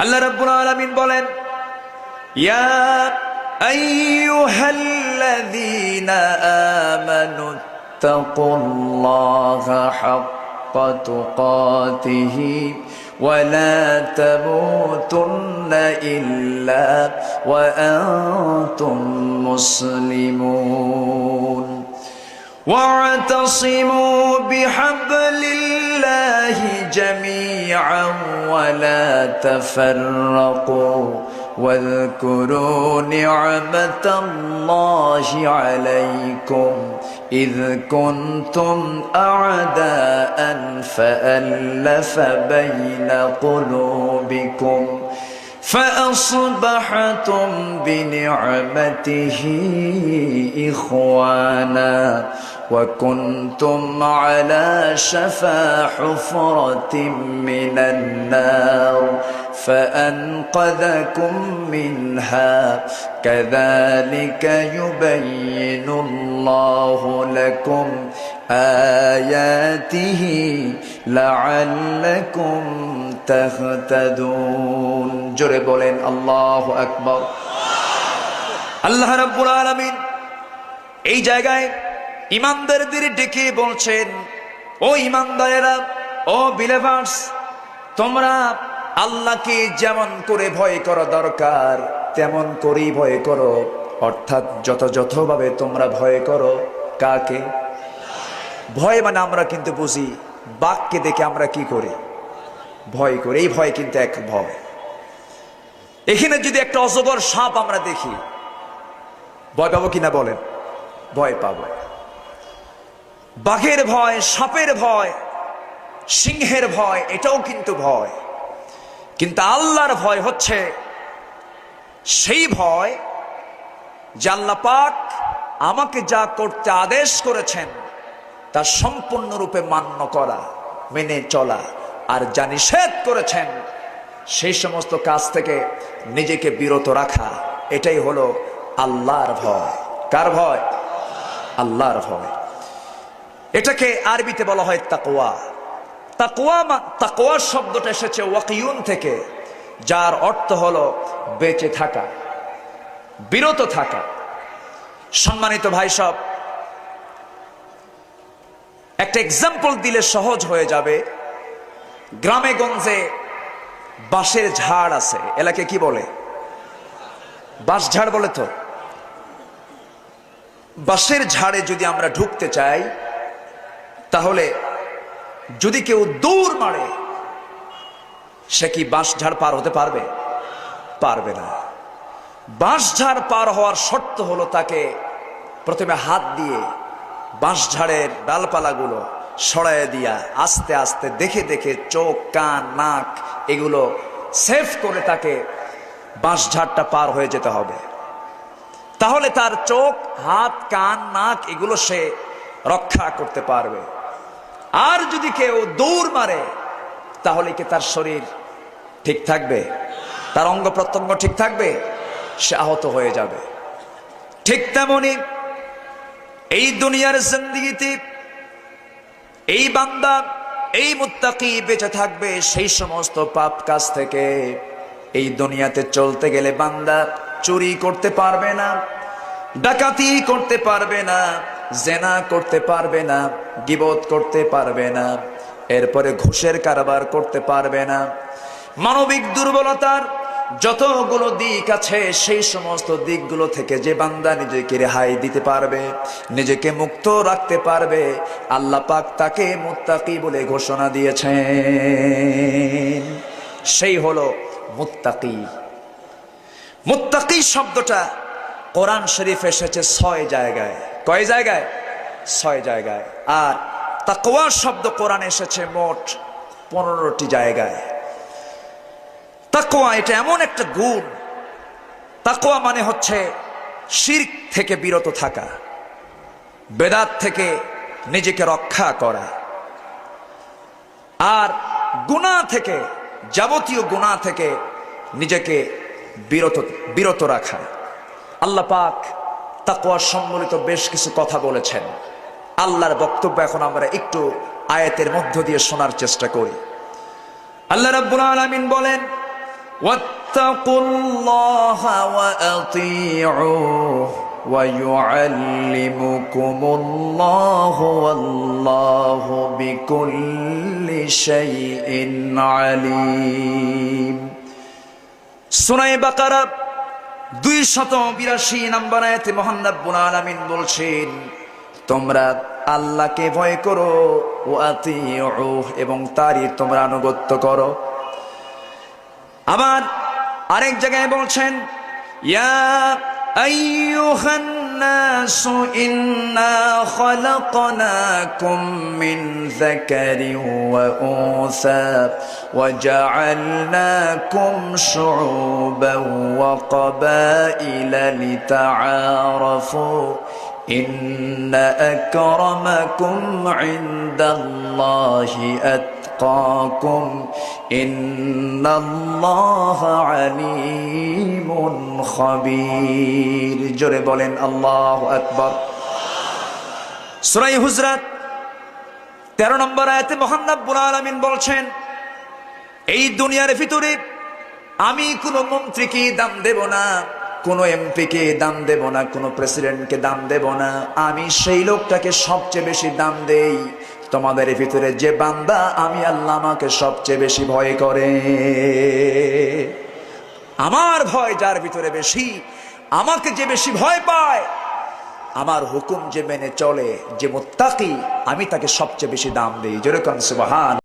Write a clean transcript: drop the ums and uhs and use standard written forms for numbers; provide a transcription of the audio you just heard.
আল্লাহ রাব্বুল আলামিন বলেন, ইয়া আইয়ুহাল্লাযীনা আমানু তাকুল্লাহা হাক্কা তুকাতিহি ওয়া লা তামুতুন্না ইল্লা ওয়া আনতুম মুসলিমুন واعتصموا بحبل الله جميعا ولا تفرقوا واذكروا نعمة الله عليكم إذ كنتم أعداء فألف بين قلوبكم فأصبحتم بنعمته إخوانا وكنتم على شفا حفرة من النار فأنقذكم منها كذلك يبين الله لكم آياته لعلكم تهتدون জোরে বলেন আল্লাহু আকবার। আল্লাহ রাব্বুল আলামিন এই জায়গায় ঈমানদারদের ডেকে বলছেন, ও ঈমানদারেরা, ও বিলিভার্স, তোমরা আল্লাহকে যেমন করে ভয় করা দরকার তেমন করেই ভয় করো। অর্থাৎ যথাযথভাবে তোমরা ভয় করো। কাকে? ভয় মানে আমরা কিন্তু বুঝি বাঘকে দেখে আমরা কি করি? ভয় করি। এই ভয় কিন্তু এক ভয়। এখানে যদি একটা অজগর সাপ আমরা দেখি, ভয় পাবো কিনা বলেন? ভয় পাবো। বাঘের ভয়, সাপের ভয়, সিংহের ভয়, এটাও কিন্তু ভয়। কিন্তু আল্লাহর ভয় হচ্ছে সেই ভয় যে আল্লাহ পাক আমাকে যা করতে আদেশ করেছেন তা সম্পূর্ণরূপে মান্য করা, মেনে চলা, আর যা নিষেধ করেছেন সেই সমস্ত কাজ থেকে নিজেকে বিরত রাখা। এটাই হলো আল্লাহর ভয়। কার ভয়? আল্লাহর ভয়। এটাকে আরবিতে বলা হয় তাকওয়া। তাকওয়া শব্দটা এসেছে ওয়াকিউন থেকে, যার অর্থ হলো বেঁচে থাকা, বিরত থাকা। সম্মানিত ভাই সব, একটা এক্সাম্পল দিলে সহজ হয়ে যাবে। গ্রামে গঞ্জে বাঁশের ঝাড় আছে, এলাকে কি বলে? বাঁশ ঝাড় বলে তো। বাঁশের ঝাড়ে যদি আমরা ঢুকতে চাই, তাহলে যদি কেউ দৌড় মারে, সে কি বাঁশ ঝাড় পার হতে পারবে? পারবে না। বাঁশ ঝাড় পার হওয়ার শর্ত হলো তাকে প্রথমে হাত দিয়ে বাঁশ ঝাড়ের ডালপালাগুলো সরাইয়া দিয়া আস্তে আস্তে দেখে দেখে চোখ, কান, নাক এগুলো সেফ করে তাকে বাঁশ ঝাড়টা পার হয়ে যেতে হবে। তাহলে তার চোখ, হাত, কান, নাক এগুলো সে রক্ষা করতে পারবে। আর যদি কেউ দৌড় মারে, তাহলে কি তার শরীর ঠিক থাকবে? তার অঙ্গ প্রত্যঙ্গ ঠিক থাকবে? সে আহত হয়ে যাবে। ঠিক তেমনি এই দুনিয়ার জিন্দেগিতে এই বান্দা, এই মুত্তাকি বেঁচে থাকবে সেই সমস্ত পাপ কাজ থেকে। এই দুনিয়াতে চলতে গেলে বান্দা চুরি করতে পারবে না, ডাকাতি করতে পারবে না, জেনা করতে পারবে না, গীবত করতে পারবে না, এরপরে ঘুষের কারবার করতে পারবে না। মানবিক দুর্বলতার যতগুলো দিক আছে সেই সমস্ত দিকগুলো থেকে যে বান্দা নিজেকে রেহাই দিতে পারবে, নিজেকে মুক্ত রাখতে পারবে, আল্লাহ পাক তাকে মুত্তাকি বলে ঘোষণা দিয়েছেন। সেই হলো মুত্তাকি। মুত্তাকি শব্দটা কোরআন শরীফ এসেছে 6 জায়গায়। কয় জায়গায়? 6 জায়গায়। আর তাকওয়া শব্দ কোরআন এসেছে মোট 15টি জায়গায়। তাকওয়া এটা এমন একটা গুণ। তাকওয়া মানে হচ্ছে শিরক থেকে বিরত থাকা, বেদাত থেকে নিজেকে রক্ষা করা, আর গুনাহ থেকে, যাবতীয় গুনাহ থেকে নিজেকে বিরত রাখা। আল্লাহ পাক তাকওয়া সম্বলিত বেশ কিছু কথা বলেছেন। আল্লাহর বক্তব্য এখন আমরা একটু আয়াতের মধ্য দিয়ে শোনার চেষ্টা করি। আল্লাহ রাব্বুল আলামিন বলেন, ওয়াত্তাকুল্লাহা ওয়া আতিউহু ওয়া ইউআল্লিমুকুমুল্লাহু ওয়াল্লাহু বিকুল্লি শাইইন আলীম। সূরা বাকারা 282 নম্বর আয়াতে মহান রব্বুল আলামিন বলছেন, তোমরা আল্লাহকে ভয় করো, ওয়া আতিউহু, এবং তারই তোমরা আনুগত্য করো। আবার আরেক জায়গায় বলছেন, ইয়া আইয়ুহান নাসু ইন্না খালাকনাকুম মিন যাকারিন ওয়া উনসা ওয়া জাআলনাকুম শুউবান ওয়া ক্বাবাইলা লিতাআরাফু ইন্না আকরামাকুম ইনদাল্লাহি আতকাকুম ইন্নাল্লাহা আলীমুন খাবীর। জোরে বলেন আল্লাহু আকবার। সূরা হুজরাত 13 নম্বর আয়াতে মহান রব্বুল আলামিন বলছেন, এই দুনিয়ার ভিতরে আমি কোনো মন্ত্রীকে দাম দেব না, কোনো এমপিকে দাম দেব না, কোনো প্রেসিডেন্টকে দাম দেব না। আমি সেই লোকটাকে সবচেয়ে বেশি দাম দেই তোমাদের ভিতরে যে বান্দা আমি আল্লাহ আমাকে সবচেয়ে বেশি ভয় করে। আমার ভয় যার ভিতরে বেশি, আমাকে যে বেশি ভয় পায়, আমার হুকুম যে মেনে চলে, যে মুত্তাকি, আমি তাকে সবচেয়ে বেশি দাম দেই। যেরকম সুবহান।